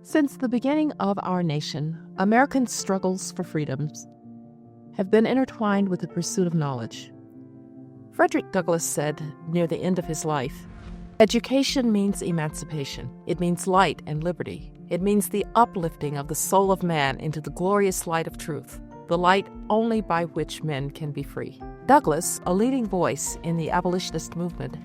Since the beginning of our nation, American struggles for freedoms have been intertwined with the pursuit of knowledge. Frederick Douglass said near the end of his life, "Education means emancipation. It means light and liberty. It means the uplifting of the soul of man into the glorious light of truth, the light only by which men can be free." Douglass, a leading voice in the abolitionist movement,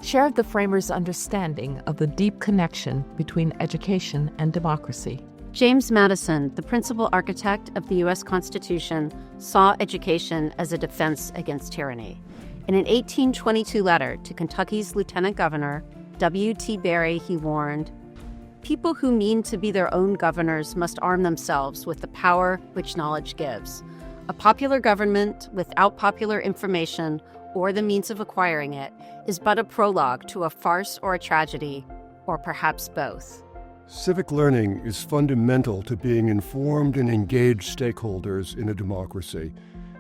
shared the framers' understanding of the deep connection between education and democracy. James Madison, the principal architect of the U.S. Constitution, saw education as a defense against tyranny. In an 1822 letter to Kentucky's Lieutenant Governor, W.T. Berry, he warned, "People who mean to be their own governors must arm themselves with the power which knowledge gives. A popular government without popular information or the means of acquiring it is but a prologue to a farce or a tragedy, or perhaps both." Civic learning is fundamental to being informed and engaged stakeholders in a democracy.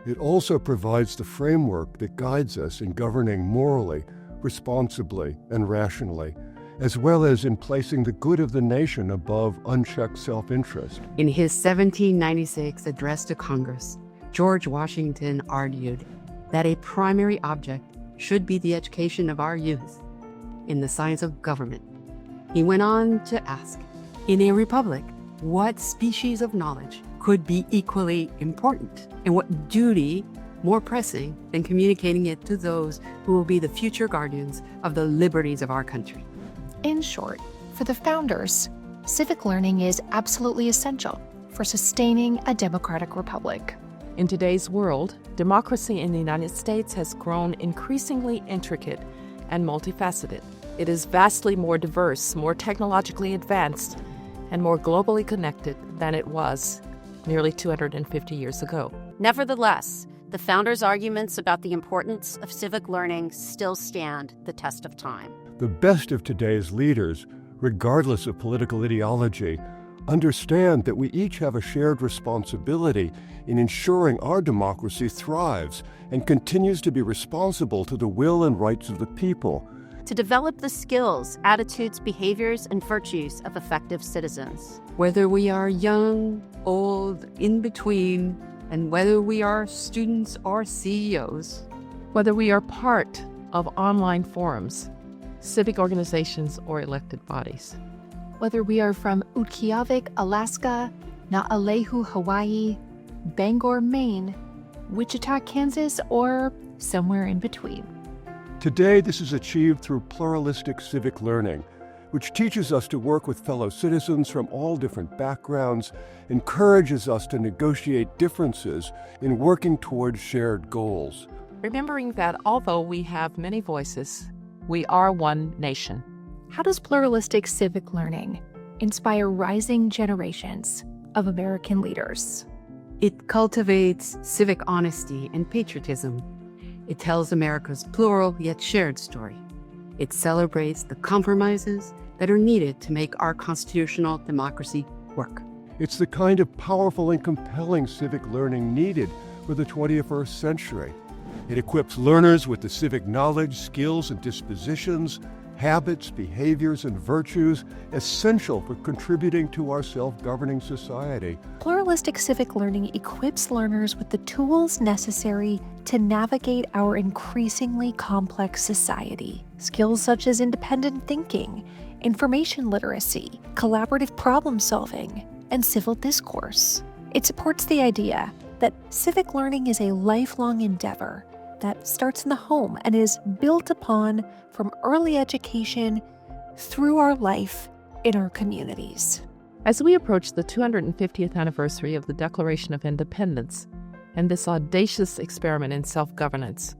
It also provides the framework that guides us in governing morally, responsibly, and rationally, as well as in placing the good of the nation above unchecked self-interest. In his 1796 address to Congress, George Washington argued that a primary object should be the education of our youth in the science of government. He went on to ask, in a republic, what species of knowledge could be equally important, and what duty more pressing than communicating it to those who will be the future guardians of the liberties of our country? In short, for the founders, civic learning is absolutely essential for sustaining a democratic republic. In today's world, democracy in the United States has grown increasingly intricate and multifaceted. It is vastly more diverse, more technologically advanced, and more globally connected than it was nearly 250 years ago. Nevertheless, the founders' arguments about the importance of civic learning still stand the test of time. The best of today's leaders, regardless of political ideology, understand that we each have a shared responsibility in ensuring our democracy thrives and continues to be responsible to the will and rights of the people. To develop the skills, attitudes, behaviors, and virtues of effective citizens. Whether we are young, old, in between, and whether we are students or CEOs, whether we are part of online forums, civic organizations, or elected bodies. Whether we are from Utqiagvik, Alaska, Naalehu, Hawaii, Bangor, Maine, Wichita, Kansas, or somewhere in between. Today, this is achieved through pluralistic civic learning, which teaches us to work with fellow citizens from all different backgrounds, encourages us to negotiate differences in working towards shared goals. Remembering that although we have many voices, we are one nation. How does pluralistic civic learning inspire rising generations of American leaders? it cultivates civic honesty and patriotism. It tells America's plural yet shared story. It celebrates the compromises that are needed to make our constitutional democracy work. It's the kind of powerful and compelling civic learning needed for the 21st century. It equips learners with the civic knowledge, skills, and dispositions, habits, behaviors, and virtues essential for contributing to our self-governing society. Pluralistic civic learning equips learners with the tools necessary to navigate our increasingly complex society. Skills such as independent thinking, information literacy, collaborative problem solving, and civil discourse. It supports the idea that civic learning is a lifelong endeavor that starts in the home and is built upon from early education through our life in our communities. As we approach the 250th anniversary of the Declaration of Independence and this audacious experiment in self-governance,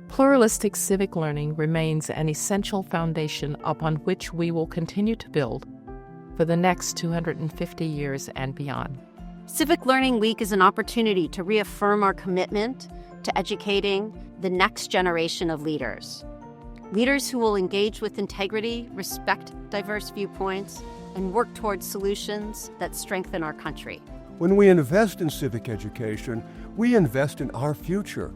pluralistic civic learning remains an essential foundation upon which we will continue to build for the next 250 years and beyond. Civic Learning Week is an opportunity to reaffirm our commitment to educating the next generation of leaders. Leaders who will engage with integrity, respect diverse viewpoints, and work towards solutions that strengthen our country. When we invest in civic education, we invest in our future.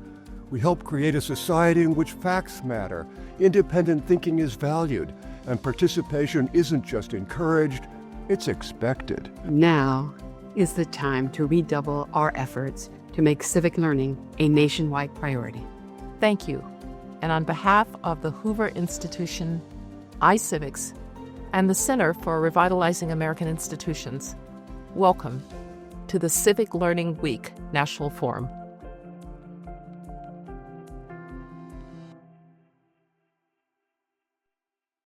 We help create a society in which facts matter, independent thinking is valued, and participation isn't just encouraged, It's expected. Now is the time to redouble our efforts to make civic learning a nationwide priority. Thank you. And on behalf of the Hoover Institution, iCivics, and the Center for Revitalizing American Institutions, welcome to the Civic Learning Week National Forum.